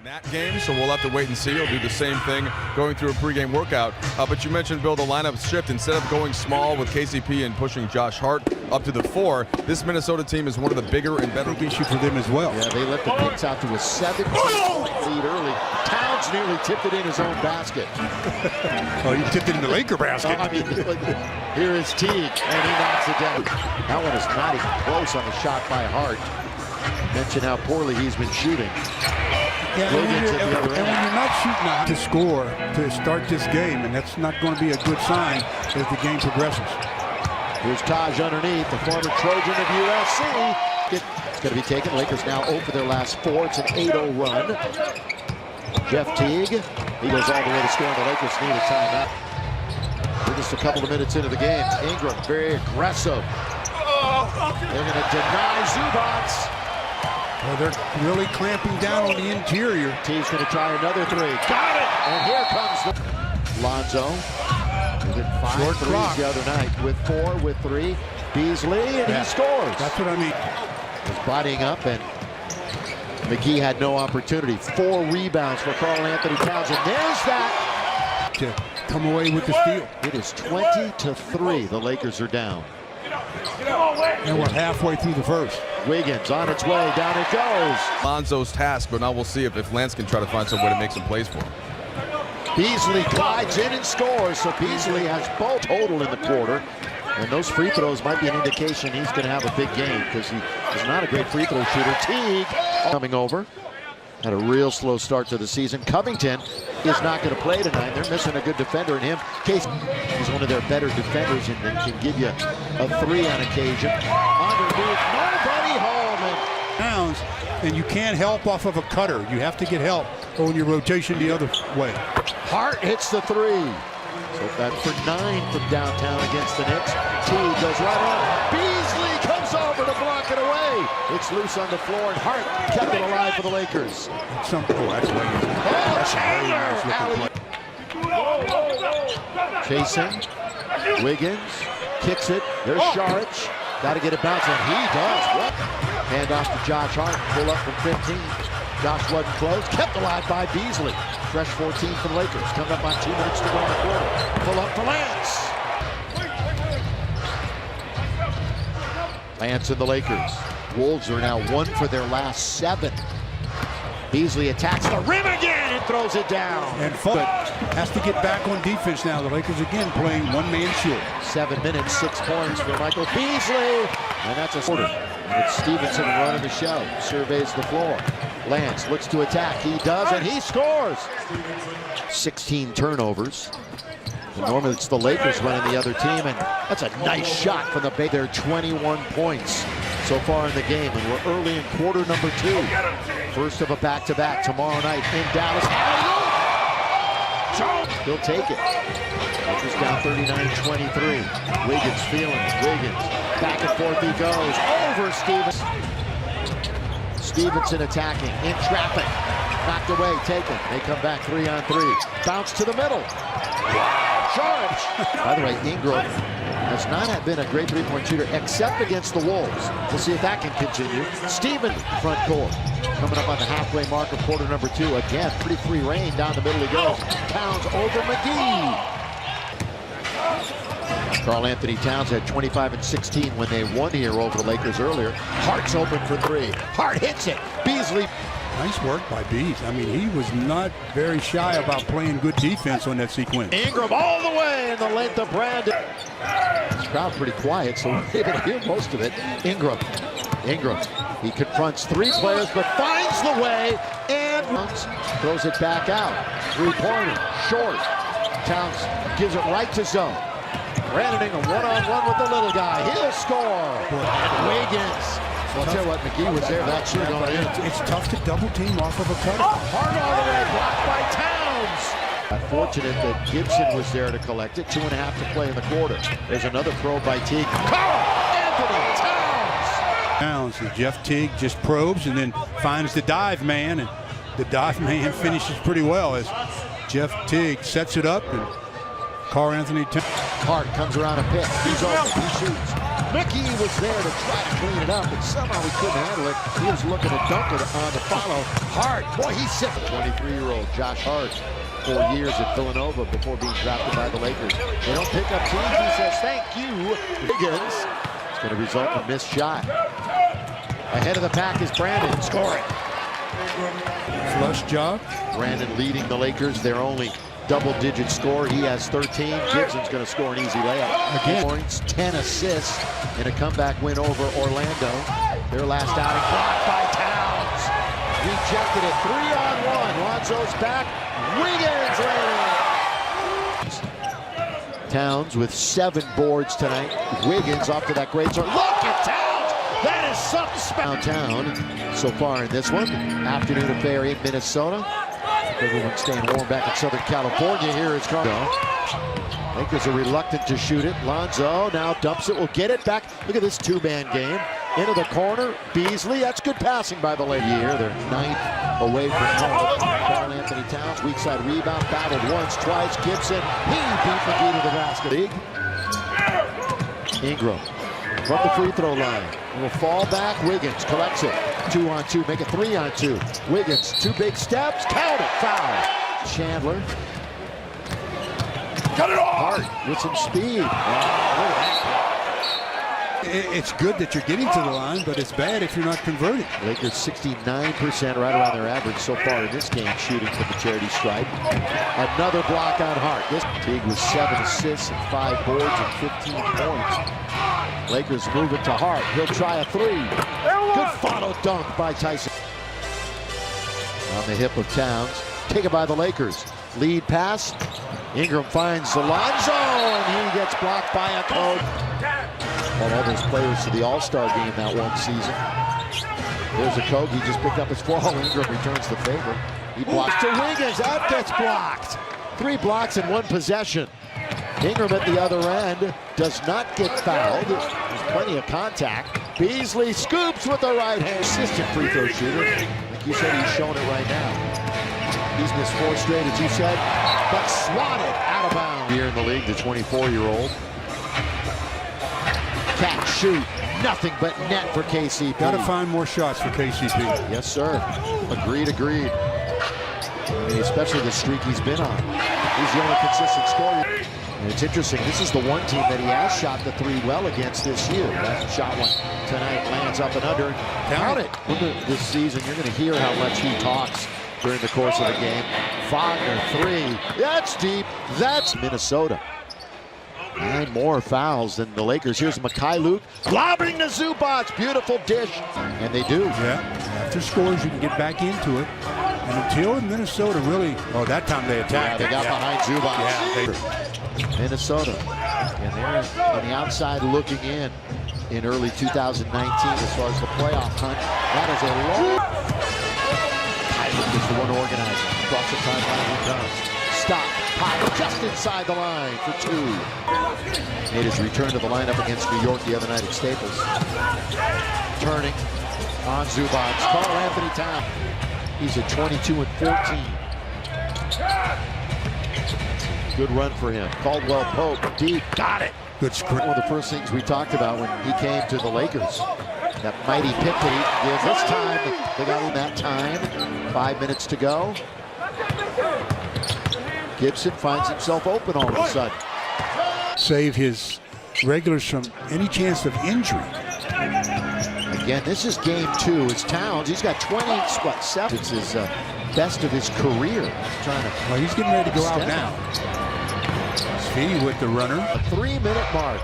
that game, so we'll have to wait and see. He'll do the same thing going through a pregame workout. But you mentioned, Bill, the lineup shift. Instead of going small with KCP and pushing Josh Hart up to the 4, this Minnesota team is one of the bigger and better. Big issue for them as well. Yeah, they let the Knicks out to a 7-point lead early. Towns nearly tipped it in his own basket. Oh, he tipped it in the Laker basket. I mean, here is Teague, and he knocks it down. That one is not even close on the shot by Hart. Mention how poorly he's been shooting. Yeah, and when you're not shooting out to score to start this game, and that's not going to be a good sign as the game progresses. Here's Taj underneath, the former Trojan of USC. It's going to be taken. Lakers now 0 for their last 4. It's an 8-0 run. Jeff Teague, he goes all the way to score, and the Lakers need a timeout. We're just a couple of minutes into the game. Ingram, very aggressive. They're going to deny Zubats. Well, they're really clamping down on the interior. Teague's going to try another 3. Got it! And here comes the Lonzo. He hit 5 threes the other night with 4, with 3. Beasley, and he scores. That's what I mean. He's bodying up, and McGee had no opportunity. 4 rebounds for Karl Anthony Towns, and there's that. To come away with the steal. It is 20-3. The Lakers are down. And we're halfway through the first. Wiggins on its way, down it goes. Lonzo's task, but now we'll see if Lance can try to find some way to make some plays for him. Beasley glides in and scores, so Beasley has both total in the quarter. And those free throws might be an indication he's going to have a big game because he is not a great free throw shooter. Teague coming over. Had a real slow start to the season. Covington is not going to play tonight. They're missing a good defender in him. Case he's one of their better defenders and can give you a 3 on occasion. Underneath, nobody home. Towns, and you can't help off of a cutter. You have to get help on your rotation the other way. Hart hits the 3. So that's for 9 from downtown against the Knicks. Teague goes right on. Beasley comes over to block it away. It's loose on the floor, and Hart kept it alive for the Lakers. That's Chasing. Wiggins kicks it. There's Sharich. Got to get it bouncing. He does. What? Hand off to Josh Hart. Pull up from 15. Josh wasn't close. Kept alive by Beasley. Fresh 14 for the Lakers. Coming up on 2 minutes to go in the quarter. Pull up for Lance. Lance and the Lakers. Wolves are now 1 for their last 7. Beasley attacks the rim again and throws it down. And has to get back on defense now. The Lakers again playing one-man short. 7 minutes, 6 points for Michael Beasley. And that's a quarter. And it's Stevenson running the show. Surveys the floor. Lance looks to attack. He does, and he scores. 16 turnovers. And normally it's the Lakers running the other team, and that's a nice shot from the Bay. They're 21 points so far in the game, and we're early in quarter number 2. First of a back-to-back tomorrow night in Dallas. He'll take it. Lakers down 39-23. Wiggins feeling it. Wiggins. Back and forth he goes. Over Stevenson attacking. In traffic. Knocked away. Taken. They come back 3-on-3. Bounce to the middle. Charge. By the way, Ingram has not been a great three-point shooter except against the Wolves. We'll see if that can continue. Steven, front court. Coming up on the halfway mark of quarter number 2. Again, pretty free reign. Down the middle he goes. Towns over McGee. Karl Anthony Towns had 25 and 16 when they won here over the Lakers earlier. Hart's open for 3. Hart hits it. Beasley. Nice work by Bees. I mean, he was not very shy about playing good defense on that sequence. Ingram all the way in the length of Brandon. This crowd pretty quiet, so we're able to hear most of it. Ingram. He confronts 3 players, but finds the way and throws it back out. 3-pointer, short. Towns gives it right to zone. Brandon Ingram one-on-one with the little guy. He'll score. Wiggins. Well, I'll tell you what, McGee was there. That should have gone in. It's tough to double team off of a cutter. Hard all the way, blocked by Towns. Fortunate that Gibson was there to collect it. 2.5 to play in the quarter. There's another throw by Teague. Karl Anthony Towns. And Jeff Teague just probes and then finds the dive man, and the dive man finishes pretty well as Jeff Teague sets it up, and Karl Anthony Towns. Hart comes around a pick. He's open. He shoots. Mickey was there to try to clean it up, but somehow he couldn't handle it. He was looking to dunk it on the follow. Hart, boy, he's sick. 23-year-old Josh Hart, 4 years at Villanova before being drafted by the Lakers. They don't pick up teams. He says, thank you, Wiggins. It's going to result in a missed shot. Ahead of the pack is Brandon scoring. Flush job. Brandon leading the Lakers. Their only double-digit score. He has 13. Gibson's going to score an easy layup. Again. Points, 10 assists in a comeback win over Orlando. Their last outing blocked by Towns. Rejected it. 3-on-1. Lonzo's back. Wiggins later. Towns with 7 boards tonight. Wiggins off to that great start. Look at Towns. That is something special. Downtown so far in this one. Afternoon affair in Minnesota. Everyone's staying warm back in Southern California. Here is Cardo. Lakers are reluctant to shoot it. Lonzo now dumps it. Will get it back. Look at this two-man game. Into the corner. Beasley. That's good passing by the Lakers. They're 9th away from home. Karl Anthony Towns. Weak side rebound. Battled once, twice. Gibson. He beat McGee to the basket. Ingram from the free throw line. Will fall back. Wiggins collects it. 2-on-2. Make it 3-on-2. Wiggins. 2 big steps. Count it. Foul. Chandler. Cut it off. Hart with some speed. Look at that. It's good that you're getting to the line, but it's bad if you're not converting. Lakers 69%, right around their average so far in this game, shooting from the charity stripe. Another block on Hart. This Teague with 7 assists and 5 boards and 15 points. Lakers move it to Hart. He'll try a 3. Good follow dunk by Tyson. On the hip of Towns. Taken by the Lakers. Lead pass. Ingram finds Alonzo, and he gets blocked by a coach. Brought all those players to the All-Star game that one season. There's a Kobe. He just picked up his fall. Ingram returns the favor. He blocks to Wiggins. That gets blocked. 3 blocks in 1 possession. Ingram at the other end does not get fouled. There's plenty of contact. Beasley scoops with the right hand. Assistant free throw shooter. Like you said, he's showing it right now. He's missed 4 straight, as you said, but swatted out of bounds. Here in the league, the 24-year-old. Catch, shoot, nothing but net for KCP. Got to find more shots for KCP. Yes, sir. Agreed. I mean, especially the streak he's been on. He's the only consistent scorer. And it's interesting, this is the one team that he has shot the 3 well against this year. That shot one tonight lands up and under. Count it. This season, you're going to hear how much he talks during the course of the game. Wagner 3. That's deep. That's Minnesota. 9 more fouls than the Lakers. Here's Mikhailuk lobbing to Zubac. Beautiful dish. And they do. Yeah. After scores, you can get back into it. And until Minnesota really, that time they attacked. Yeah, they got behind Zubac. Yeah, Minnesota. And they're on the outside looking in early 2019 as far as the playoff hunt. That is a long... is the one organizing. Across the timeline he comes. Stop. Pop just inside the line for 2. Made his return to the lineup against New York the other night at Staples. Turning on Zubac. Karl Anthony Towns. He's at 22-14. Good run for him. Caldwell Pope deep. Got it. Good screen. One of the first things we talked about when he came to the Lakers. That mighty pick that he did. This time, they got him that time. 5 minutes to go. Gibson finds himself open all of a sudden. Save his regulars from any chance of injury. Again, this is game 2. It's Towns. He's got 7. It's his best of his career. Well, he's getting ready to go out now. Speedy with the runner. A 3-minute mark.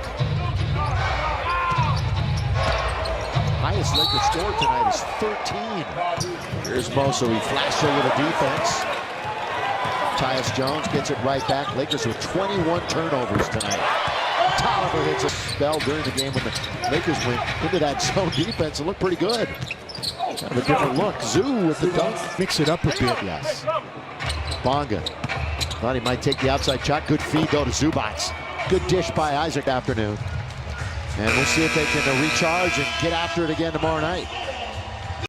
Highest Lakers score tonight is 13. Here's Moso. He flashed over the defense. Tyus Jones gets it right back. Lakers with 21 turnovers tonight. Tolliver hits a spell during the game when the Lakers went into that zone defense and looked pretty good. Kind of a different look. Zoo with the dunk. Mix it up a bit. Yes. Bonga. Thought he might take the outside shot. Good feed though to Zubac. Good dish by Isaac afternoon. And we'll see if they can recharge and get after it again tomorrow night.